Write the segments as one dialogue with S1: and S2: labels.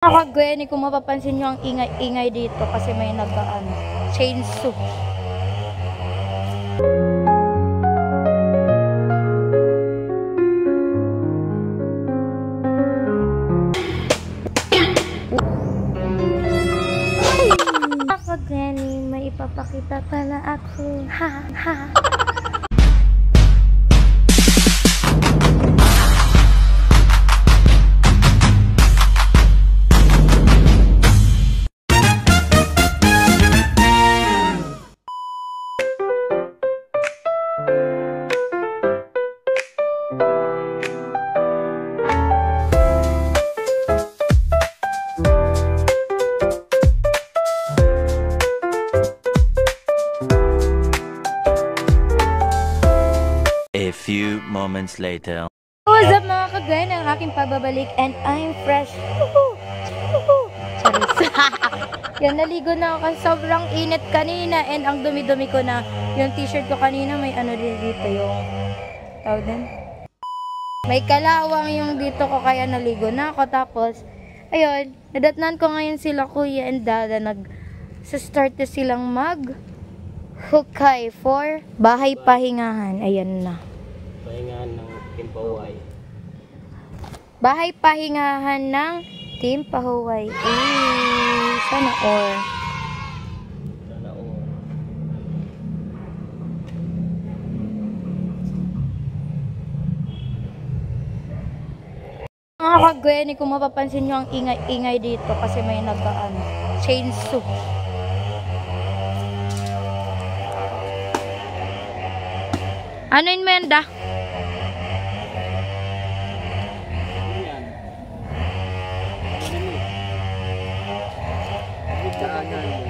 S1: Mga Gwenny, kung mapapansin nyo ang ingay-ingay dito kasi may chainsaw. Mga Gwenny, may ipapakita pala ako. Ha ha.
S2: A few moments later.
S1: What's up mga kagwen, ang aking pagbabalik and I'm fresh. Charis. Yan, naligo na ako kasi sobrang init kanina and ang dumi-dumi ko na. Yung t-shirt ko kanina may ano din dito yung tawag din. May kalawang yung dito ko kaya naligo na ako. Tapos, ayun, nadatnan ko ngayon sila Kuya and Dada start na silang hukay for bahay pahingahan. Ayan na.
S3: Pahingahan ng Team Pahuway.
S1: Bahay pahingahan ng Team Pahuway. Sana all.
S3: Sana all.
S1: Mga kagwenny, kung mapapansin nyo ang ingay-ingay dito kasi may chainsaw. Ano yun, Menda?
S3: Yan. Daanan.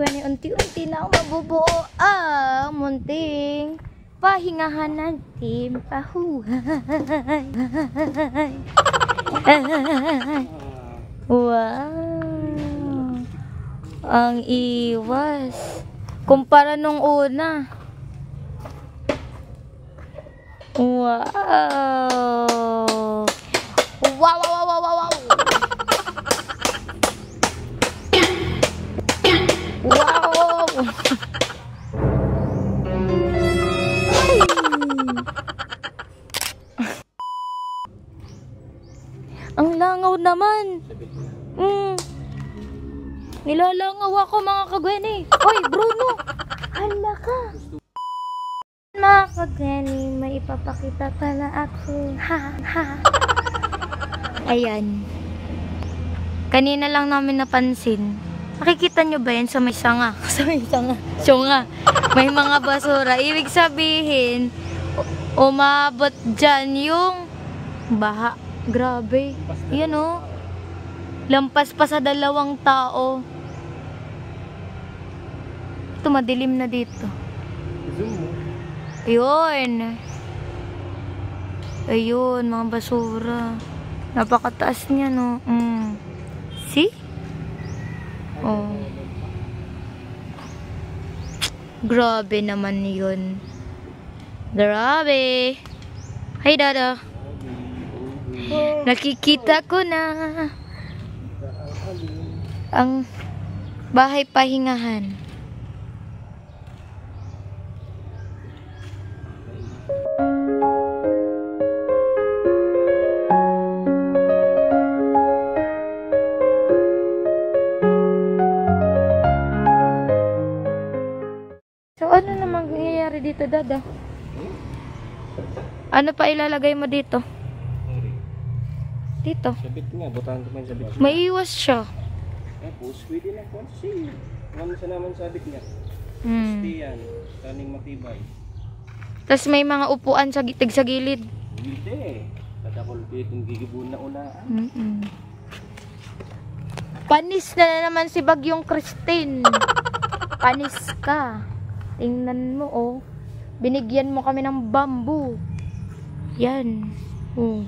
S1: kagwani, unti-unti na mabubuo ang munting pahingahan ng timpahuhay. Wow! Ang iwas. Kumpara nung una. Wow! Wow, wow, wow, wow, wow! Wow! Ang langaw naman. Nilalangaw ako mga kagwani. Hoy, Bruno! Hala ka! Mga kagwani, may ipapakita pala ako. Ha, ha. Ayan. Kanina lang namin napansin. Nakikita nyo ba yan sa may sanga? Sa may sanga. Syunga. May mga basura. Ibig sabihin, umabot dyan yung baha. Grabe. Yan o. Lampas pa sa 2 tao. Ito, madilim na dito. Ayun. Ayun, mga basura. Napakataas niya, no? See? Oh. Grabe naman yun. Grabe. Hi, Dada. Nakikita ko na ang bahay pahingahan. So, ano namang nangyayari dito, Dada? Ano pa ilalagay mo dito? Dito.
S3: Sabit nga, botahan ko man sabit.
S1: Maiiwas siya.
S3: Tapos, pwede na kung siya. Ano sa naman sabit nga? Yan, kaning matibay.
S1: Tapos may mga upuan sa gitig sa gilid.
S3: Hindi. Kadakol ko itong gigibun na unaan.
S1: Panis na naman si Bagyong Christine. Panis ka. Tingnan mo, oh. Binigyan mo kami ng bamboo. Yan. Oh.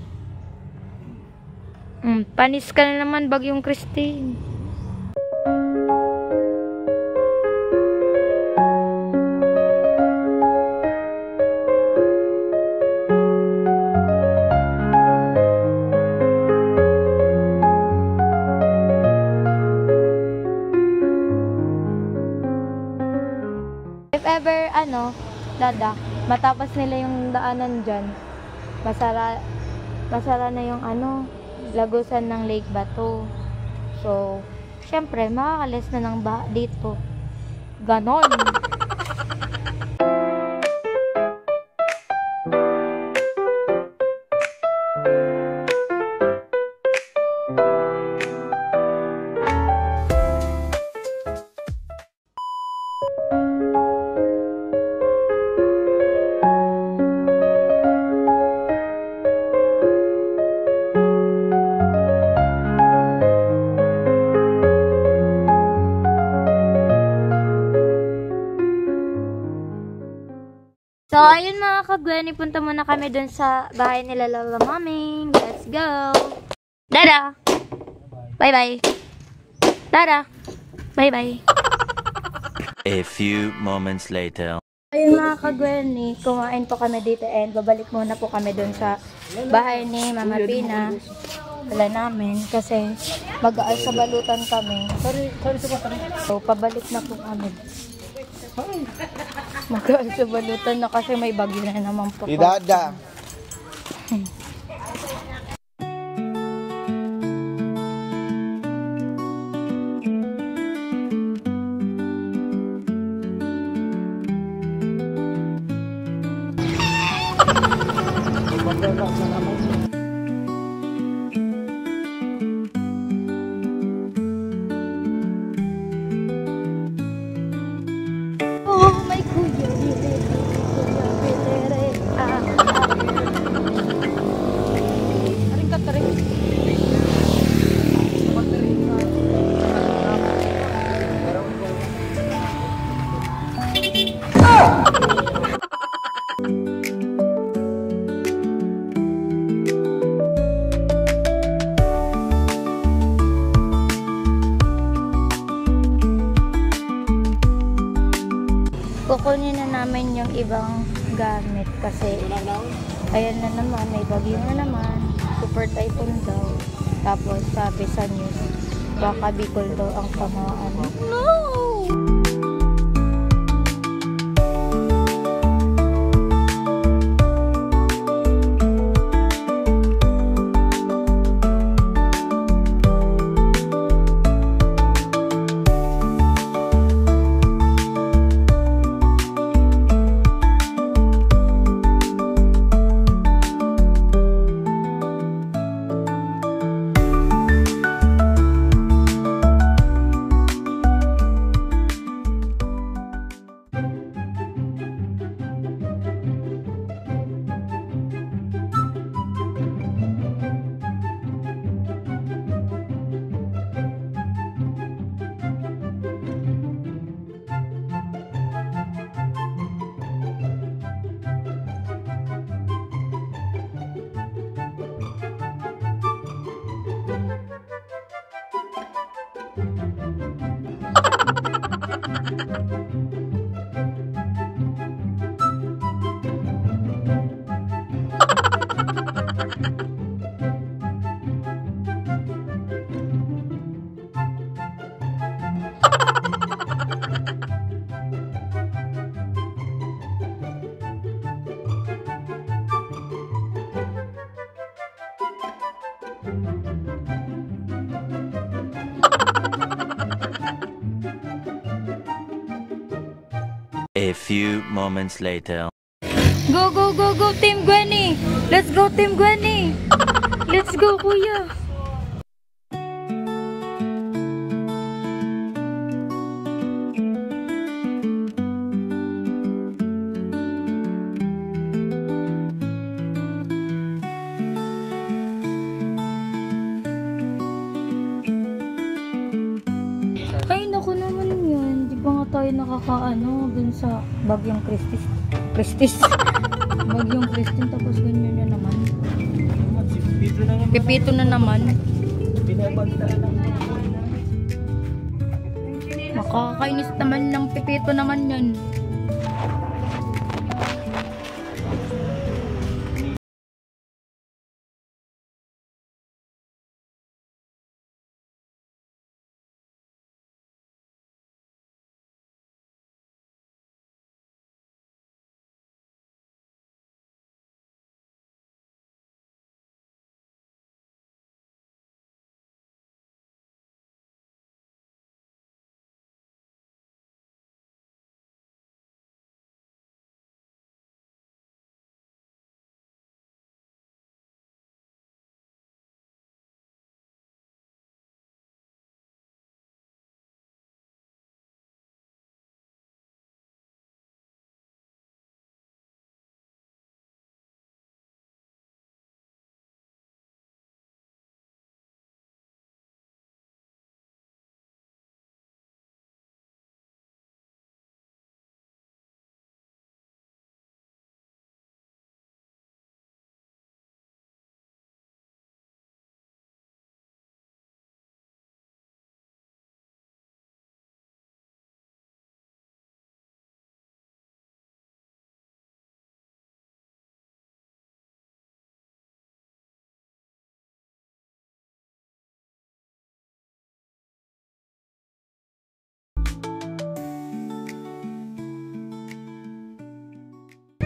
S1: Panis ka na naman, Bagyong Christine. If ever, Dada, matapos nila yung daanan dyan, masara na yung lagusan ng Lake Bato. So, syempre, makakalis na ng baha dito. Ganon. So, ayun mga kagwani, punta muna kami dun sa bahay nila Lola Moming. Let's go! Dada! Bye-bye! Dada! Bye-bye!
S2: A few moments later.
S1: Ayun mga kagwani, kumain po kami dito and babalik muna po kami dun sa bahay ni Mama Pina. Wala namin kasi mag-aalsabalutan kami. So, pabalik na po kami. Mag-aalsabalutan na kasi may bagyo na naman po.
S4: Idada.
S1: Oh, my kuya, Aring ka, taring. kukunin na namin yung ibang gamit kasi ayan na naman, may bagyo na naman, super typhoon daw. Tapos sabi sa news, baka Bicol daw ang tamaan. No!
S2: A few moments later.
S1: Go, go, go, go, Team Gwenny! Let's go, Team Gwenny! Let's go, kuya! Ay, naku naman yun. Di ba nga tayo nakakaano dun sa Bagyong Christis. Bagyong Christin, tapos ganyan na naman. Pipito na naman. Makakainis naman ng pipito naman yan.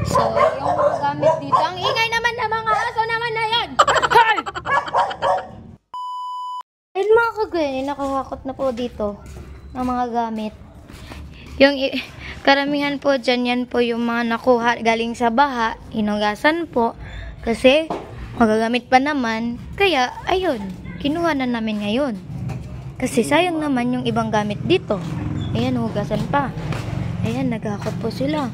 S1: So, yung mga gamit dito, ang ingay naman ng mga aso naman na yan! Ayun mga kagawin, nakahakot na po dito ang mga gamit. Yung karamihan po dyan, yan po yung mga nakuha galing sa baha, inugasan po. Kasi magagamit pa naman, kaya ayun, kinuha na namin ngayon. Kasi sayang naman yung ibang gamit dito. Ayan, hugasan pa. Ayan, naghakot po sila.